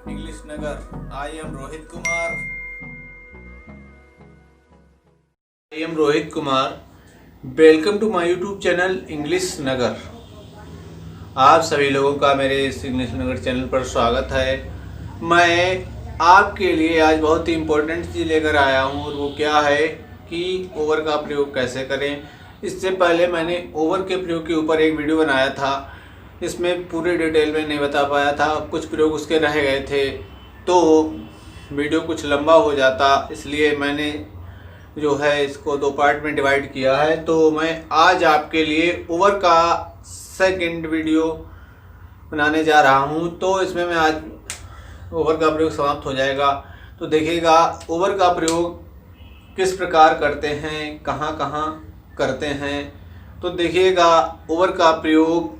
English Nagar. I am Rohit Kumar. Welcome to my YouTube channel English Nagar. आप सभी लोगों का मेरे इस इंग्लिश नगर चैनल पर स्वागत है। मैं आपके लिए आज बहुत ही इम्पोर्टेंट चीज़ लेकर आया हूँ और वो क्या है कि ओवर का प्रयोग कैसे करें। इससे पहले मैंने ओवर के प्रयोग के ऊपर एक वीडियो बनाया था। इसमें पूरे डिटेल में नहीं बता पाया था, कुछ प्रयोग उसके रह गए थे तो वीडियो कुछ लंबा हो जाता, इसलिए मैंने जो है इसको 2 पार्ट में डिवाइड किया है। तो मैं आज आपके लिए ओवर का सेकंड वीडियो बनाने जा रहा हूं। तो इसमें मैं आज ओवर का प्रयोग समाप्त हो जाएगा। तो देखिएगा ओवर का प्रयोग किस प्रकार करते हैं, कहां कहां करते हैं। तो देखिएगा ओवर का प्रयोग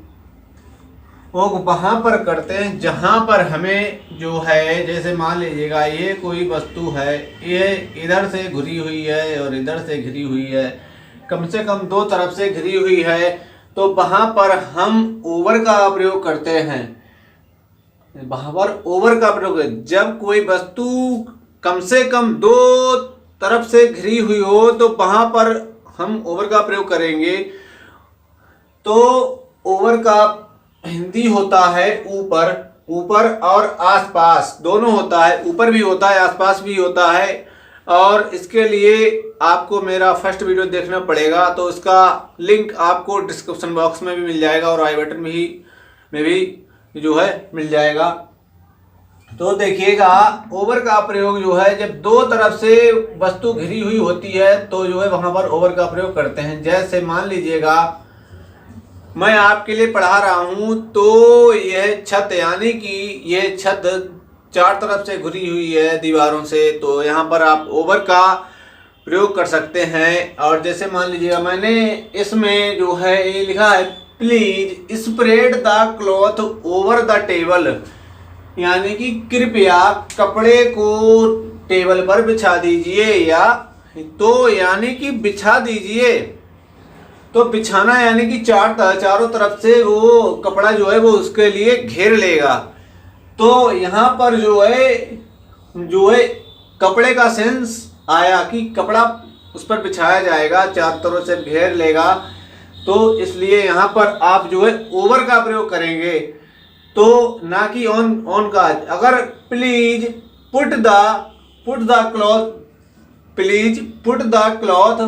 वो वहाँ पर करते हैं जहाँ पर हमें जो है, जैसे मान लीजिएगा ये कोई वस्तु है, ये इधर से घिरी हुई है और इधर से घिरी हुई है, कम से कम 2 तरफ से घिरी हुई है। तो वहाँ पर हम ओवर का प्रयोग करते हैं। वहाँ पर ओवर का प्रयोग है जब कोई वस्तु कम से कम 2 तरफ से घिरी हुई हो, तो वहाँ पर हम ओवर का प्रयोग करेंगे। तो ओवर का हिंदी होता है ऊपर, ऊपर और आसपास दोनों होता है, ऊपर भी होता है आसपास भी होता है। और इसके लिए आपको मेरा फर्स्ट वीडियो देखना पड़ेगा, तो इसका लिंक आपको डिस्क्रिप्शन बॉक्स में भी मिल जाएगा और आई बटन में भी जो है मिल जाएगा। तो देखिएगा ओवर का प्रयोग जो है जब 2 तरफ से वस्तु घिरी हुई होती है तो जो है वहां पर ओवर का प्रयोग करते हैं। जैसे मान लीजिएगा मैं आपके लिए पढ़ा रहा हूं, तो यह छत, यानी कि यह छत 4 तरफ से घिरी हुई है दीवारों से, तो यहाँ पर आप ओवर का प्रयोग कर सकते हैं। और जैसे मान लीजिएगा मैंने इसमें जो है ये लिखा है, please spread the cloth over the table, यानी कि कृपया कपड़े को टेबल पर बिछा दीजिए, या तो यानी कि बिछा दीजिए। तो बिछाना यानी कि चारों तरफ से वो कपड़ा जो है वो उसके लिए घेर लेगा। तो यहाँ पर जो है कपड़े का सेंस आया कि कपड़ा उस पर बिछाया जाएगा, चारों तरफ से घेर लेगा। तो इसलिए यहाँ पर आप जो है ओवर का प्रयोग करेंगे, तो ना कि ऑन का। अगर please put the cloth, please put the cloth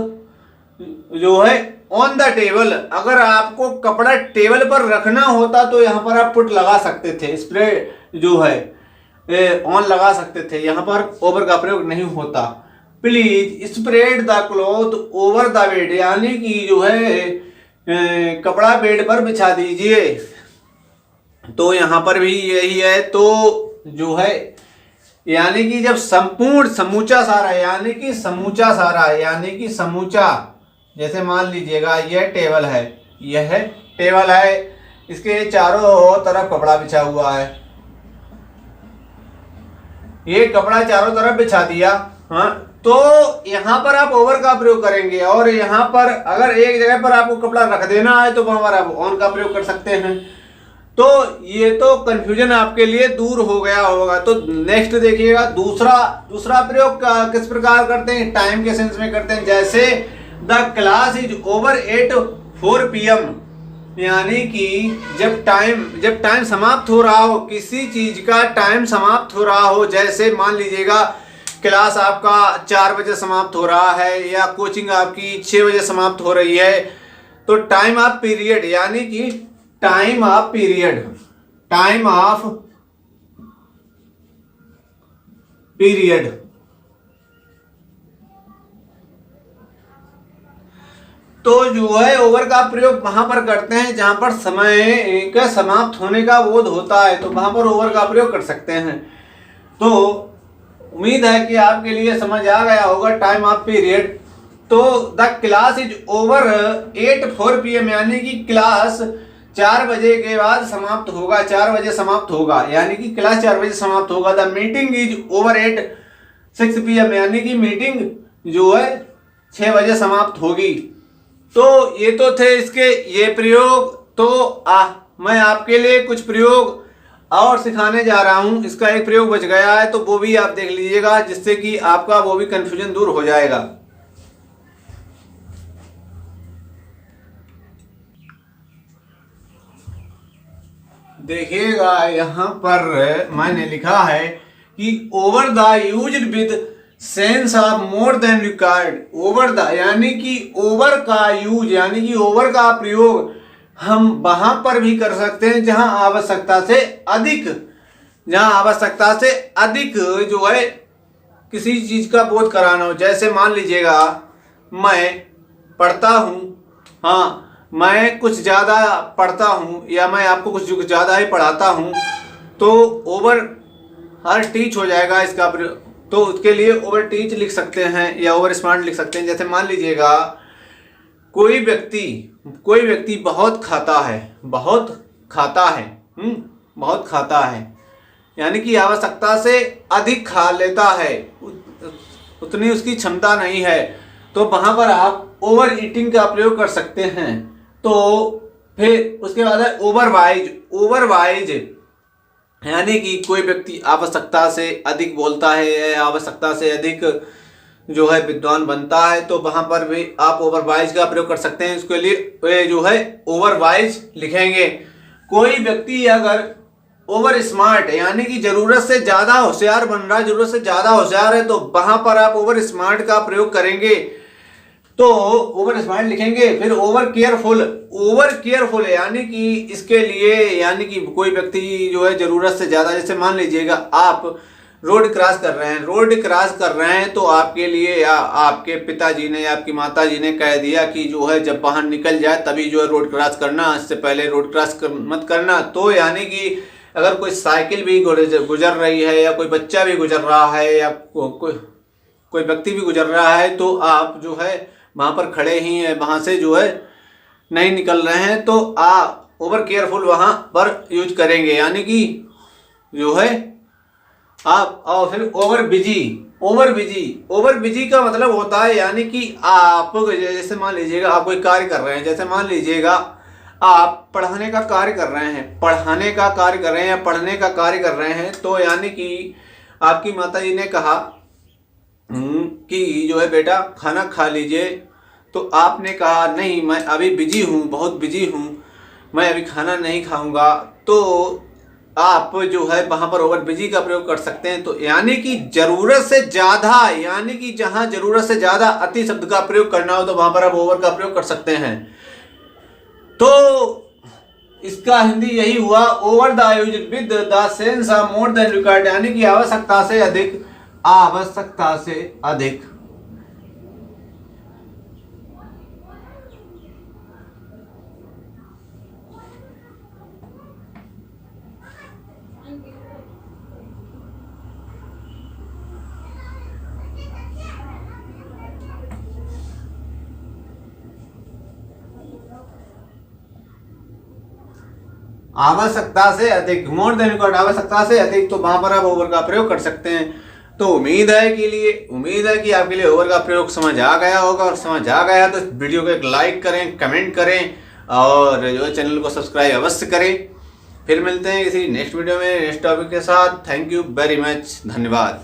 जो है ऑन द टेबल, अगर आपको कपड़ा टेबल पर रखना होता तो यहाँ पर आप पुट लगा सकते थे, स्प्रे जो है ऑन लगा सकते थे, यहाँ पर ओवर का प्रयोग नहीं होता। Please spread the cloth over the bed, यानी कि जो है कपड़ा बेड पर बिछा दीजिए। तो यहाँ पर भी यही है। तो जो है यानी कि जब संपूर्ण समूचा सारा, यानी कि समूचा, जैसे मान लीजिएगा यह टेबल है, इसके चारों तरफ कपड़ा बिछा हुआ है, ये कपड़ा चारों तरफ बिछा दिया। हाँ, तो यहाँ पर आप ओवर का प्रयोग करेंगे। और यहाँ पर अगर एक जगह पर आपको कपड़ा रख देना है तो वहां पर आप ऑन का प्रयोग कर सकते हैं। तो ये तो कंफ्यूजन आपके लिए दूर हो गया होगा। तो नेक्स्ट देखिएगा दूसरा प्रयोग किस प्रकार करते हैं, टाइम के सेंस में करते हैं। जैसे the class is over at 4 PM, यानी कि जब टाइम समाप्त हो रहा हो, किसी चीज का टाइम समाप्त हो रहा हो। जैसे मान लीजिएगा क्लास आपका 4 बजे समाप्त हो रहा है, या कोचिंग आपकी 6 बजे समाप्त हो रही है, तो टाइम ऑफ पीरियड, यानी कि टाइम ऑफ पीरियड। तो जो है ओवर का प्रयोग वहां पर करते हैं जहां पर समय का समाप्त होने का बोध होता है, तो वहां पर ओवर का प्रयोग कर सकते हैं। तो उम्मीद है कि आपके लिए समझ आ गया होगा टाइम ऑफ पीरियड। तो the class is over 4 PM, यानी कि क्लास 4 बजे के बाद समाप्त होगा, 4 बजे समाप्त होगा, यानी कि क्लास 4 बजे समाप्त होगा। The meeting is over 6 PM, यानी कि मीटिंग जो है 6 बजे समाप्त होगी। तो ये तो थे इसके ये प्रयोग। तो मैं आपके लिए कुछ प्रयोग और सिखाने जा रहा हूं, इसका एक प्रयोग बच गया है तो वो भी आप देख लीजिएगा, जिससे कि आपका वो भी कंफ्यूजन दूर हो जाएगा। देखिएगा यहाँ पर मैंने लिखा है कि over the used with sense of more than required. Over the यानी कि ओवर का यूज यानी कि ओवर का प्रयोग हम वहां पर भी कर सकते हैं जहां आवश्यकता से अधिक, जहां आवश्यकता से अधिक जो है किसी चीज का बोध कराना हो। जैसे मान लीजिएगा मैं पढ़ता हूं, हाँ मैं कुछ ज़्यादा पढ़ता हूँ या मैं आपको कुछ ज़्यादा ही पढ़ाता हूँ, तो ओवर हर टीच हो जाएगा इसका। तो उसके लिए ओवर टीच लिख सकते हैं या ओवर स्मार्ट लिख सकते हैं। जैसे मान लीजिएगा कोई व्यक्ति बहुत खाता है, बहुत खाता है यानी कि आवश्यकता से अधिक खा लेता है, उतनी उसकी क्षमता नहीं है, तो वहाँ पर आप ओवर ईटिंग का प्रयोग कर सकते हैं। तो फिर उसके बाद है ओवरवाइज यानी कि कोई व्यक्ति आवश्यकता से अधिक बोलता है या आवश्यकता से अधिक जो है विद्वान बनता है, तो वहां पर भी आप ओवरवाइज का प्रयोग कर सकते हैं। इसके लिए जो है ओवरवाइज लिखेंगे। कोई व्यक्ति अगर ओवर स्मार्ट यानी कि जरूरत से ज्यादा होशियार बन रहा है, जरूरत से ज्यादा होशियार है, तो वहां पर आप ओवर स्मार्ट का प्रयोग करेंगे, तो ओवर स्मार्ट लिखेंगे। फिर ओवर केयरफुल यानी कि इसके लिए यानी कि कोई व्यक्ति जो है जरूरत से ज्यादा, जैसे मान लीजिएगा आप रोड क्रॉस कर रहे हैं तो आपके लिए या आपके पिताजी ने या आपकी माताजी ने कह दिया कि जो है जब बाहर निकल जाए तभी जो है रोड क्रॉस करना, इससे पहले रोड क्रॉस मत करना। तो यानी कि अगर कोई साइकिल भी गुजर रही है या कोई बच्चा भी गुजर रहा है या कोई व्यक्ति भी गुजर रहा है, तो आप जो है वहां पर खड़े ही हैं, वहां से जो है नहीं निकल रहे हैं, तो ओवर केयरफुल वहां पर यूज करेंगे यानी कि जो है आप। और फिर ओवर बिजी का मतलब होता है यानी कि आप जैसे मान लीजिएगा आप कोई कार्य कर रहे हैं, जैसे मान लीजिएगा आप पढ़ने का कार्य कर रहे हैं या पढ़ने का कार्य कर रहे हैं, तो यानी कि आपकी माताजी ने कहा कि जो है बेटा खाना खा लीजिए, तो आपने कहा नहीं मैं अभी बिजी हूँ, बहुत बिजी हूँ, मैं अभी खाना नहीं खाऊंगा, तो आप जो है वहां पर ओवर बिजी का प्रयोग कर सकते हैं। तो यानी कि जरूरत से ज्यादा यानी कि जहां जरूरत से ज्यादा अति शब्द का प्रयोग करना हो तो वहां पर आप ओवर का प्रयोग कर सकते हैं। तो इसका हिंदी यही हुआ, over the use with the sense of more than required यानी कि आवश्यकता से अधिक। आवश्यकता से अधिक, मोर देन रिक्वायर्ड, आवश्यकता से अधिक, तो वहां पर आप ओवर का प्रयोग कर सकते हैं। तो उम्मीद है कि आपके लिए ओवर का प्रयोग समझ आ गया होगा, और समझ आ गया तो वीडियो को एक लाइक करें, कमेंट करें और जो है चैनल को सब्सक्राइब अवश्य करें। फिर मिलते हैं किसी नेक्स्ट वीडियो में नेक्स्ट टॉपिक के साथ। थैंक यू वेरी मच, धन्यवाद।